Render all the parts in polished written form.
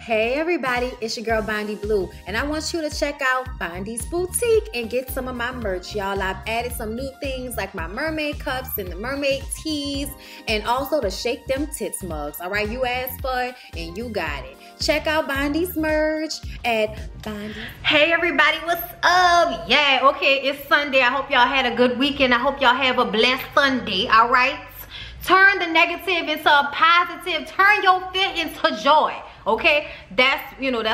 Hey everybody, it's your girl Bondy Blue, and I want you to check out Bondy's Boutique and get some of my merch, y'all. I've added some new things like my mermaid cups and the mermaid tees, and also the Shake Them Tits mugs. All right, you asked for it and you got it. Check out Bondy's merch at Bondy. Hey everybody, what's up? Yeah, okay, it's Sunday. I hope y'all had a good weekend. I hope y'all have a blessed Sunday, all right? Turn the negative into a positive. Turn your fear into joy. Okay, that's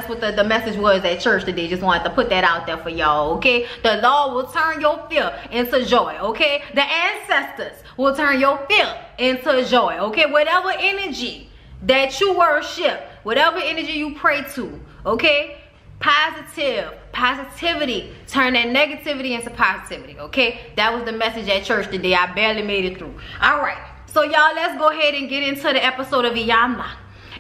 what the message was at church today. Just wanted to put that out there for y'all. Okay, the Lord will turn your fear into joy. Okay, the ancestors will turn your fear into joy. Okay, whatever energy that you worship, whatever energy you pray to, okay, positivity, turn that negativity into positivity. Okay, that was the message at church today. I barely made it through. All right, so y'all, let's go ahead and get into the episode of Iyanla.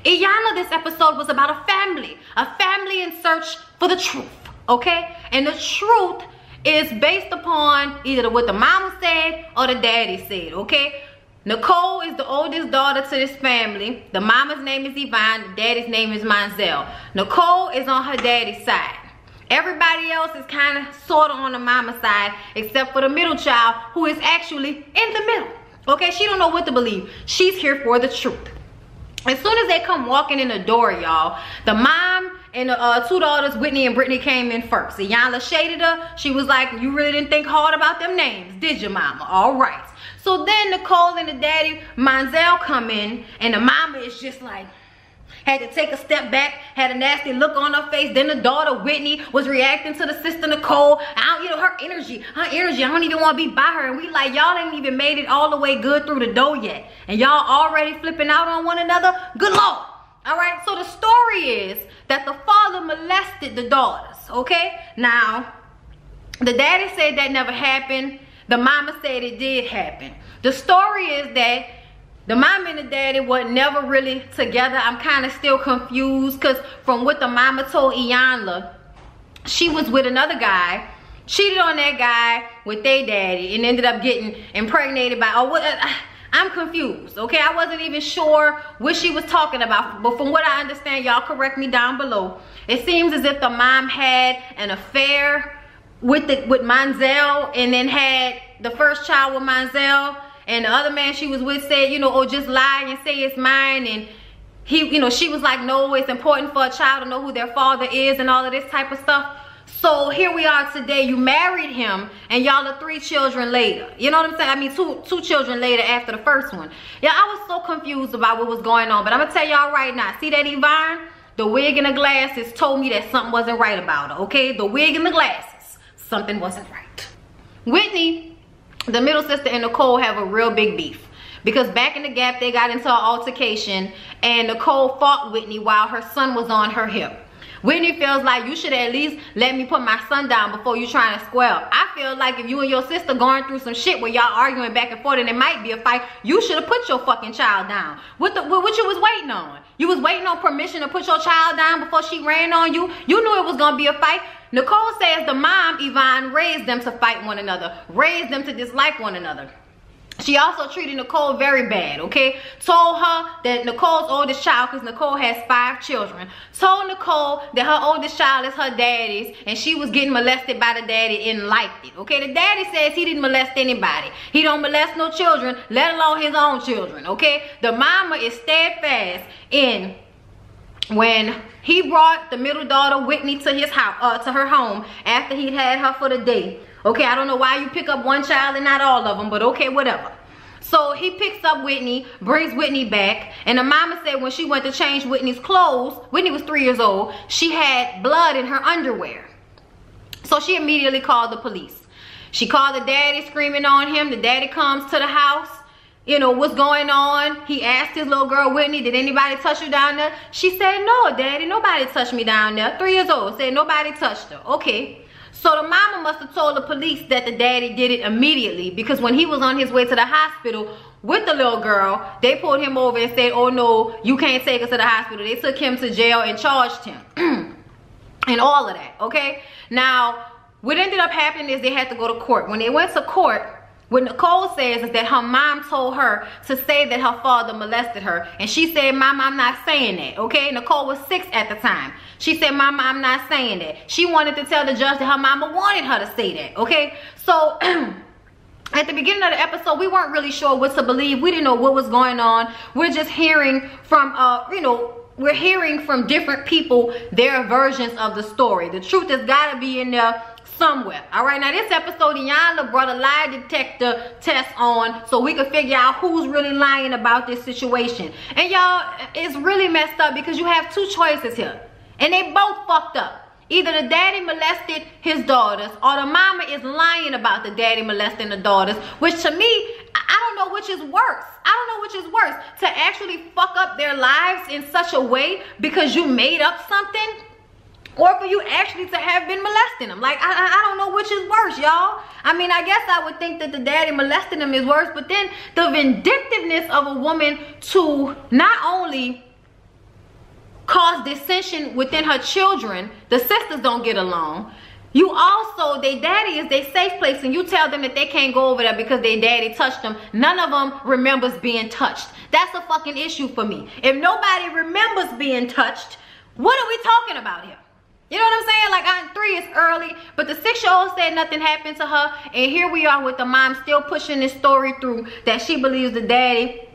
Iyanla, this episode was about a family in search for the truth, okay? And the truth is based upon either what the mama said or the daddy said, okay? Nicole is the oldest daughter to this family. The mama's name is Yvonne, the daddy's name is Monzel. Nicole is on her daddy's side. Everybody else is kind of sort of on the mama's side, except for the middle child, who is actually in the middle, okay? She don't know what to believe. She's here for the truth. As soon as they come walking in the door, y'all, the mom and the two daughters, Whitney and Brittany, came in first. Iyanla shaded her. She was like, you really didn't think hard about them names, did you, mama? All right. So then Nicole and the daddy, Monzel, come in, and the mama is just like, had to take a step back, had a nasty look on her face. Then the daughter, Whitney, was reacting to the sister, Nicole. Her energy, I don't even want to be by her. And we like, y'all ain't even made it all the way good through the door yet. And y'all already flipping out on one another? Good Lord. All right, so the story is that the father molested the daughters, okay? Now, the daddy said that never happened. The mama said it did happen. The story is that the mom and the daddy were never really together. I'm kind of still confused because from what the mama told Iyanla, she was with another guy, cheated on that guy with their daddy, and ended up getting impregnated by, I'm confused, okay? I wasn't even sure what she was talking about, but from what I understand, y'all correct me down below, it seems as if the mom had an affair with Monzel, and then had the first child with Monzel. And the other man she was with said, just lie and say it's mine. And she was like, no, it's important for a child to know who their father is and all of this type of stuff. So here we are today. You married him and y'all are 3 children later. You know what I'm saying? I mean, two children later after the first one. Yeah, I was so confused about what was going on. But I'm going to tell y'all right now. See that Yvonne? The wig and the glasses told me that something wasn't right about her, okay? The wig and the glasses. Something wasn't right. Whitney, the middle sister, and Nicole have a real big beef because back in the gap they got into an altercation and Nicole fought Whitney while her son was on her hip. Whitney feels like you should at least let me put my son down before you trying to square up. I feel like if you and your sister going through some shit where y'all arguing back and forth and it might be a fight, you should have put your fucking child down. What you was waiting on? You was waiting on permission to put your child down before she ran on you? You knew it was gonna be a fight. Nicole says the mom, Yvonne, raised them to fight one another, raised them to dislike one another. She also treated Nicole very bad, okay? Told her that Nicole's oldest child, because Nicole has 5 children, told Nicole that her oldest child is her daddy's and she was getting molested by the daddy and liked it, okay? The daddy says he didn't molest anybody. He don't molest no children, let alone his own children, okay? The mama is steadfast in when he brought the middle daughter Whitney to his house, to her home after he'd had her for the day. Okay, I don't know why you pick up one child and not all of them, but okay, whatever. So he picks up Whitney, brings Whitney back, and the mama said when she went to change Whitney's clothes, Whitney was 3 years old, she had blood in her underwear. So she immediately called the police. She called the daddy, screaming on him. The daddy comes to the house. What's going on? He asked his little girl, Whitney, did anybody touch you down there? She said, no, daddy, nobody touched me down there. 3 years old, said nobody touched her. Okay. So the mama must have told the police that the daddy did it immediately because when he was on his way to the hospital with the little girl, they pulled him over and said, oh no, you can't take us to the hospital. They took him to jail and charged him and all of that, okay? Now, what ended up happening is they had to go to court. When they went to court, What Nicole says is that her mom told her to say that her father molested her. And she said, Mama, I'm not saying that, okay? Nicole was 6 at the time. She said, Mama, I'm not saying that. She wanted to tell the judge that her mama wanted her to say that, okay? So, at the beginning of the episode, we weren't really sure what to believe. We didn't know what was going on. We're just hearing from, we're hearing from different people their versions of the story. The truth has got to be in there somewhere. All right, now this episode, Iyanla brought a lie detector test on so we could figure out who's really lying about this situation. And y'all, it's really messed up because you have 2 choices here, and they both fucked up. Either the daddy molested his daughters, or the mama is lying about the daddy molesting the daughters, which to me, I don't know which is worse. I don't know which is worse, to actually fuck up their lives in such a way because you made up something, or for you actually to have been molesting them. Like, I don't know which is worse, y'all. I mean, I guess I would think that the daddy molesting them is worse, but then the vindictiveness of a woman to not only cause dissension within her children, the sisters don't get along. You also, their daddy is their safe place, and you tell them that they can't go over there because their daddy touched them. None of them remembers being touched. That's a fucking issue for me. If nobody remembers being touched, what are we talking about here? You know what I'm saying? Like, on 3 is early, but the 6-year-old said nothing happened to her, and here we are with the mom still pushing this story through that she believes the daddy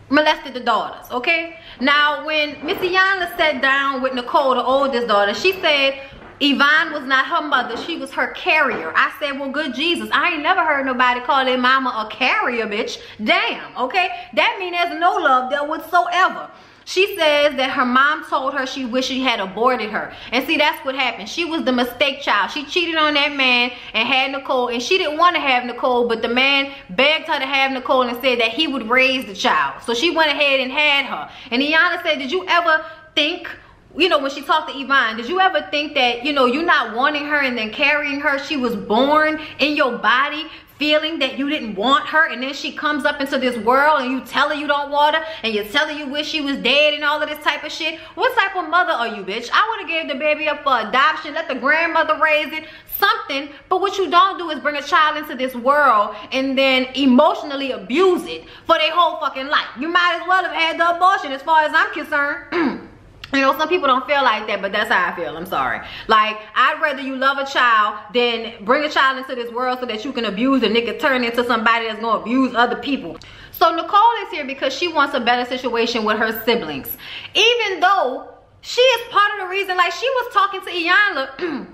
molested the daughters, okay? Now, when Miss Iyanla sat down with Nicole, the oldest daughter, she said Yvonne was not her mother, she was her carrier. I said, well, good Jesus, I ain't never heard nobody call their mama a carrier, bitch. Damn, okay? That means there's no love there whatsoever. She says that her mom told her she wished she had aborted her. And see, that's what happened. She was the mistake child. She cheated on that man and had Nicole. And she didn't want to have Nicole, but the man begged her to have Nicole and said that he would raise the child. So she went ahead and had her. And Iyanla said, did you ever think, you know, when she talked to Yvonne, did you ever think that, you know, you're not wanting her and then carrying her, she was born in your body, feeling that you didn't want her, and then she comes up into this world and you tell her you don't want her, and you tell her you wish she was dead and all of this type of shit? What type of mother are you, bitch? I would have gave the baby up for adoption, let the grandmother raise it, something. But what you don't do is bring a child into this world and then emotionally abuse it for their whole fucking life. You might as well have had the abortion as far as I'm concerned. You know, some people don't feel like that, but that's how I feel. I'm sorry. Like, I'd rather you love a child than bring a child into this world so that you can abuse and it can turn into somebody that's going to abuse other people. So Nicole is here because she wants a better situation with her siblings. Even though she is part of the reason, like, she was talking to Iyanla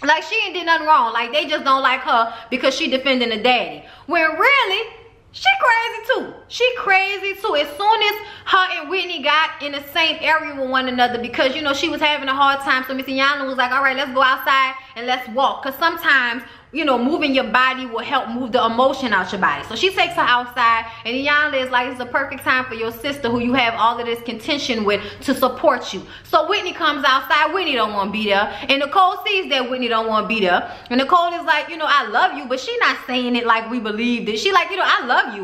like she ain't did nothing wrong. Like, they just don't like her because she defending the daddy. When really, she crazy too. She crazy too. As soon as her and Whitney got in the same area with one another, because, you know, she was having a hard time, so Miss Iyanla was like, all right, let's go outside and let's walk. Because sometimes, you know, moving your body will help move the emotion out your body. So she takes her outside, and Iyanla is like, it's the perfect time for your sister who you have all of this contention with to support you. So Whitney comes outside. Whitney don't want to be there, and Nicole sees that Whitney don't want to be there, and Nicole is like, you know, I love you, but she not saying it like we believed it. She like, you know, I love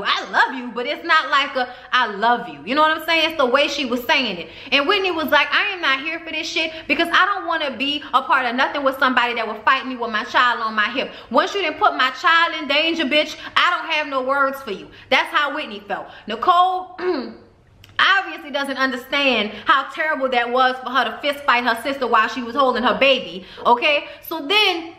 you, but it's not like a I love you. You know what I'm saying? It's the way she was saying it. And Whitney was like, I am not here for this shit because I don't want to be a part of nothing with somebody that will fight me with my child on my hip. Once you didn't put my child in danger, bitch, I don't have no words for you. That's how Whitney felt. Nicole obviously doesn't understand how terrible that was for her to fist fight her sister while she was holding her baby, okay? So then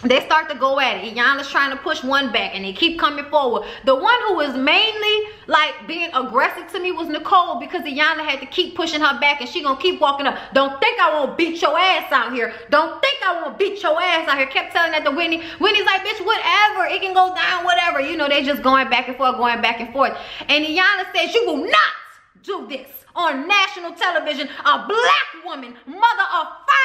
they start to go at it. Iyanla's trying to push one back and they keep coming forward. The one who was mainly like being aggressive to me was Nicole, because Iyanla had to keep pushing her back and she gonna keep walking up. Don't think I won't beat your ass out here. Don't think I won't beat your ass out here. Kept telling that to Whitney. Whitney's like, bitch, whatever. It can go down, whatever. You know, they just going back and forth, going back and forth. And Iyanla says, you will not do this on national television. A black woman, mother of 5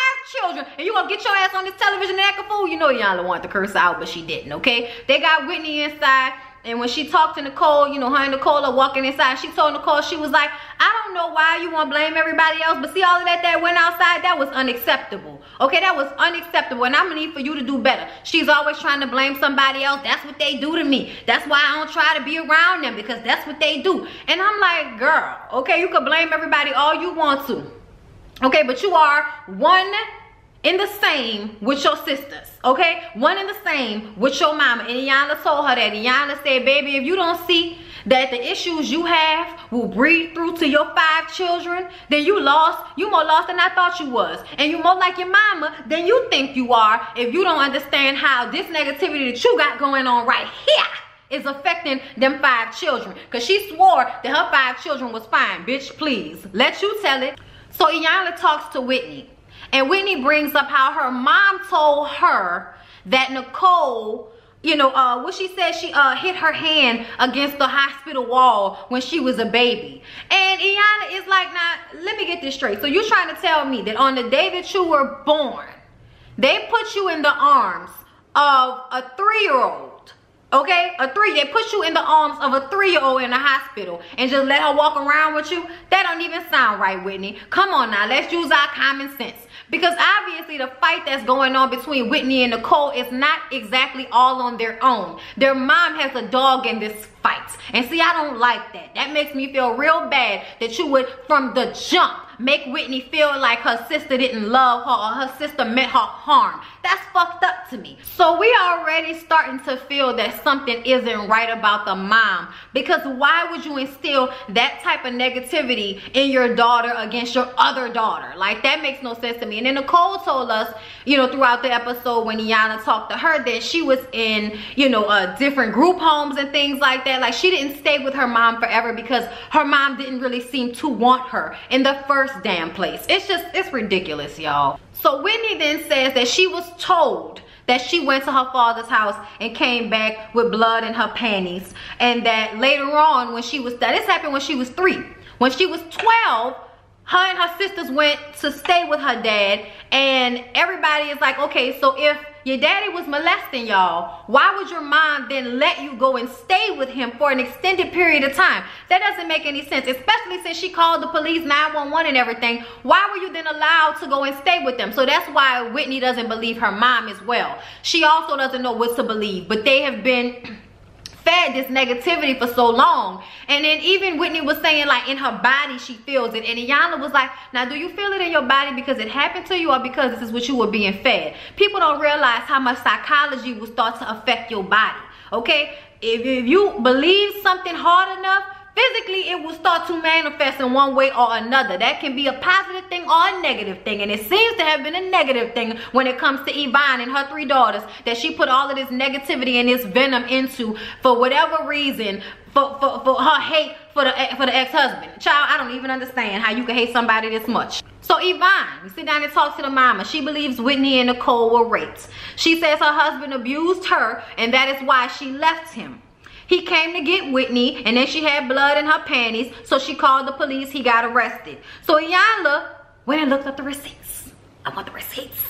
children, and you gonna get your ass on this television and act a fool? You know Iyanla wanted to curse out, but she didn't, okay? They got Whitney inside, and when she talked to Nicole, you know, her and Nicole are walking inside, she told Nicole, she was like, I don't know why you want to blame everybody else, but see all of that went outside, that was unacceptable. Okay, that was unacceptable, and I'm gonna need for you to do better. She's always trying to blame somebody else. That's what they do to me. That's why I don't try to be around them, because that's what they do. And I'm like, girl, okay, you can blame everybody all you want to. Okay, but you are one in the same with your sisters, okay? One in the same with your mama. And Iyanla told her that. Iyanla said, baby, if you don't see that the issues you have will breed through to your 5 children, then you lost. You more lost than I thought you was. And you more like your mama than you think you are if you don't understand how this negativity that you got going on right here is affecting them 5 children. Because she swore that her 5 children was fine. Bitch, please. Let you tell it. So Iyanla talks to Whitney. And Whitney brings up how her mom told her that Nicole, you know, what she said, she hit her hand against the hospital wall when she was a baby. And Iyanla is like, now, let me get this straight. So you're trying to tell me that on the day that you were born, they put you in the arms of a 3-year-old. Okay, they put you in the arms of a 3-year-old in a hospital and just let her walk around with you? That don't even sound right, Whitney. Come on now, let's use our common sense. Because obviously the fight that's going on between Whitney and Nicole is not exactly all on their own. Their mom has a dog in this fight. And see, I don't like that. That makes me feel real bad that you would, from the jump, make Whitney feel like her sister didn't love her or her sister meant her harm. That's fucked up to me. So we already starting to feel that something isn't right about the mom. Because why would you instill that type of negativity in your daughter against your other daughter? Like, that makes no sense to me. And then Nicole told us, you know, throughout the episode when Iyanla talked to her that she was in, you know, different group homes and things like that. Like, she didn't stay with her mom forever because her mom didn't really seem to want her in the first damn place. It's ridiculous, y'all. So Whitney then says that she was told that she went to her father's house and came back with blood in her panties, and that later on when she was, this happened when she was 3. When she was 12, her and her sisters went to stay with her dad, and everybody is like, okay, so if your daddy was molesting y'all, why would your mom then let you go and stay with him for an extended period of time? That doesn't make any sense, especially since she called the police, 911 and everything. Why were you then allowed to go and stay with them? So that's why Whitney doesn't believe her mom as well. She also doesn't know what to believe, but they have been fed this negativity for so long. And then even Whitney was saying, like, in her body she feels it. And Iyanla was like, now do you feel it in your body because it happened to you or because this is what you were being fed? People don't realize how much psychology will start to affect your body, okay? If you believe something hard enough, physically it will start to manifest in one way or another. That can be a positive thing or a negative thing, and it seems to have been a negative thing when it comes to Yvonne and her 3 daughters, that she put all of this negativity and this venom into for whatever reason, for her hate for the ex-husband. Child, I don't even understand how you can hate somebody this much. So Yvonne, we sit down and talk to the mama. She believes Whitney and Nicole were raped. She says her husband abused her and that is why she left him. He came to get Whitney, and then she had blood in her panties, so she called the police. He got arrested. So Iyanla went and looked up the receipts. I want the receipts.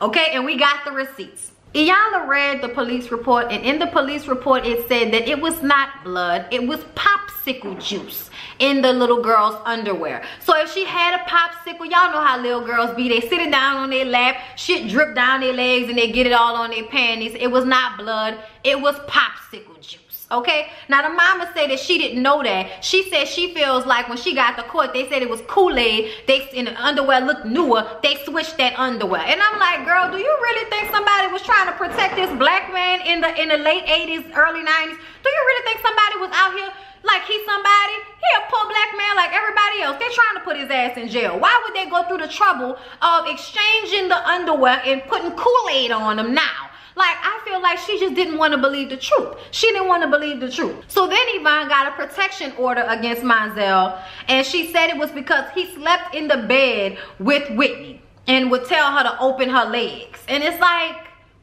Okay, and we got the receipts. Iyanla read the police report, and in the police report it said that it was not blood, it was popsicle juice in the little girl's underwear. So if she had a popsicle, y'all know how little girls be, they sitting down on their lap, shit drip down their legs and they get it all on their panties. It was not blood, it was popsicle juice. Okay, now the mama said that she didn't know that. She said she feels like when she got to court, they said it was Kool-Aid. And the underwear looked newer. They switched that underwear. And I'm like, girl, do you really think somebody was trying to protect this black man in the late 80s, early 90s? Do you really think somebody was out here like he's somebody? He a poor black man like everybody else. They're trying to put his ass in jail. Why would they go through the trouble of exchanging the underwear and putting Kool-Aid on them now? Like, I feel like she just didn't want to believe the truth. She didn't want to believe the truth. So then Yvonne got a protection order against Monzel, and she said it was because he slept in the bed with Whitney and would tell her to open her legs. And it's like,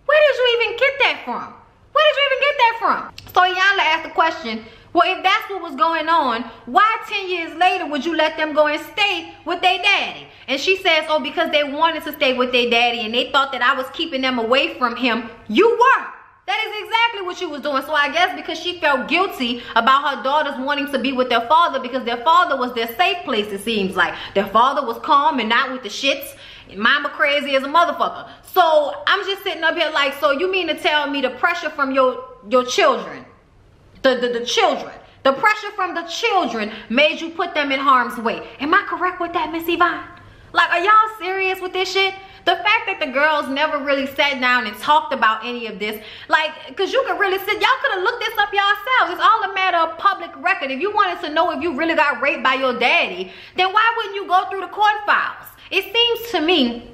where did you even get that from? Where did you even get that from? So Iyanla asked the question, well, if that's what was going on, why 10 years later would you let them go and stay with their daddy? And she says, oh, because they wanted to stay with their daddy and they thought that I was keeping them away from him. You were. That is exactly what you was doing. So I guess because she felt guilty about her daughters wanting to be with their father because their father was their safe place, it seems like. Their father was calm and not with the shits. And mama crazy as a motherfucker. So I'm just sitting up here like, so you mean to tell me the pressure from your children, the children, the pressure from the children made you put them in harm's way? Am I correct with that, Miss Yvonne? Like, are y'all serious with this shit? The fact that the girls never really sat down and talked about any of this, like, because you could really sit, y'all could have looked this up yourselves. It's all a matter of public record. If you wanted to know if you really got raped by your daddy, then why wouldn't you go through the court files? It seems to me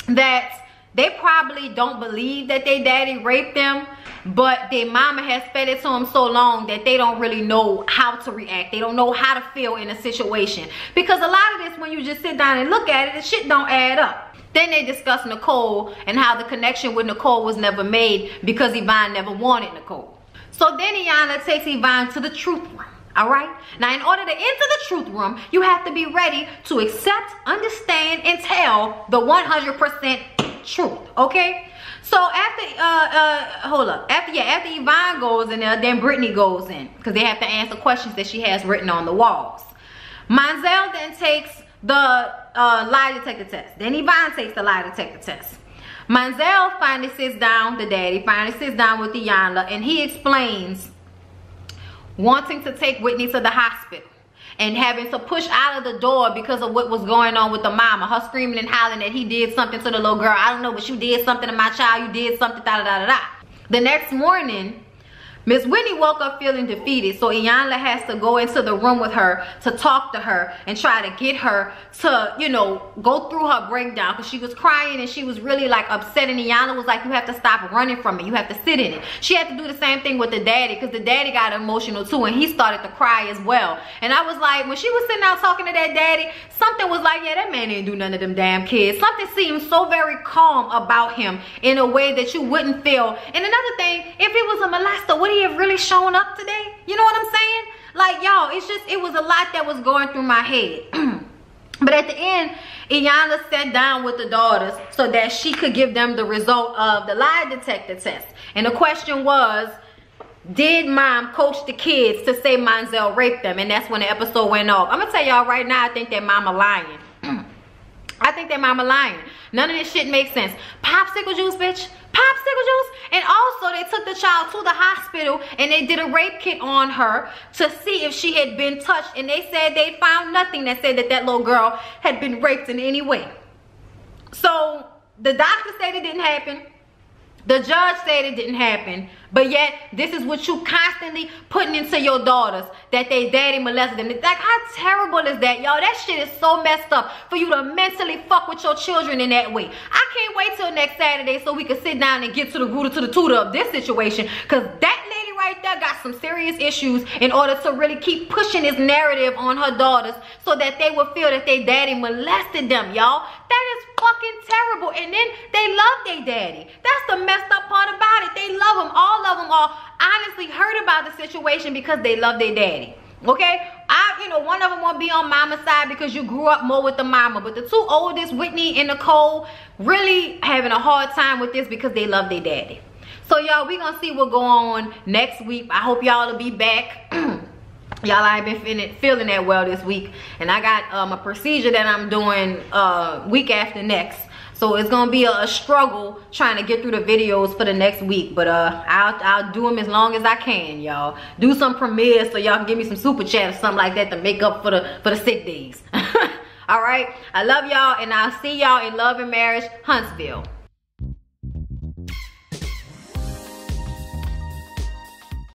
that they probably don't believe that their daddy raped them, but their mama has fed it to them so long that they don't really know how to react. They don't know how to feel in a situation. Because a lot of this, when you just sit down and look at it, the shit don't add up. Then they discuss Nicole and how the connection with Nicole was never made because Yvonne never wanted Nicole. So then Iyanla takes Yvonne to the truth room. All right. Now, in order to enter the truth room, you have to be ready to accept, understand, and tell the 100% truth. Okay. So after Yvonne goes in there, then Brittany goes in because they have to answer questions that she has written on the walls. Monzel then takes the lie detector test. Then Yvonne takes the lie detector test. Monzel finally sits down, the daddy finally sits down with Iyanla, and he explains wanting to take Whitney to the hospital and having to push out of the door because of what was going on with the mama. Her screaming and hollering that he did something to the little girl. I don't know, but you did something to my child. You did something, da da da da. The next morning, Miss Whitney woke up feeling defeated, so Iyanla has to go into the room with her to talk to her and try to get her to, you know, go through her breakdown because she was crying and she was really like upset, and Iyanla was like, you have to stop running from it. You have to sit in it. She had to do the same thing with the daddy because the daddy got emotional too and he started to cry as well. And I was like, when she was sitting out talking to that daddy, something was like, yeah, that man didn't do none of them damn kids. Something seemed so very calm about him in a way that you wouldn't feel. And another thing, if he was a molester, would he have really shown up today? You know what I'm saying? Like, y'all, it's just, it was a lot that was going through my head. But at the end, Iyanla sat down with the daughters so that she could give them the result of the lie detector test. And the question was, did mom coach the kids to say Monzel raped them? And that's when the episode went off. I'm gonna tell y'all right now, I think that mama lying. I think that mama lying. None of this shit makes sense. Popsicle juice, bitch. Popsicle juice. And also they took the child to the hospital and they did a rape kit on her to see if she had been touched, and they said they found nothing that said that that little girl had been raped in any way. So the doctor said it didn't happen. The judge said it didn't happen, but yet this is what you constantly putting into your daughters, that they daddy molested them. Like, how terrible is that, y'all? That shit is so messed up for you to mentally fuck with your children in that way. I can't wait till next Saturday so we can sit down and get to the root, to the tutor of this situation, because that lady right there got some serious issues in order to really keep pushing this narrative on her daughters so that they would feel that they daddy molested them, y'all. That is fucking terrible. And then they love their daddy. That's the messed up part about it. They love him. All of them all honestly heard about the situation because they love their daddy. Okay? You know, one of them won't be on mama's side because you grew up more with the mama. But the two oldest, Whitney and Nicole, really having a hard time with this because they love their daddy. So, y'all, we gonna see what go on next week. I hope y'all will be back. Y'all, I ain't been feeling that well this week, and I got a procedure that I'm doing week after next, so it's gonna be a struggle trying to get through the videos for the next week. But I'll do them as long as I can, y'all. Do some premieres so y'all can give me some super chat or something like that to make up for the sick days. All right, I love y'all, and I'll see y'all in Love and Marriage Huntsville.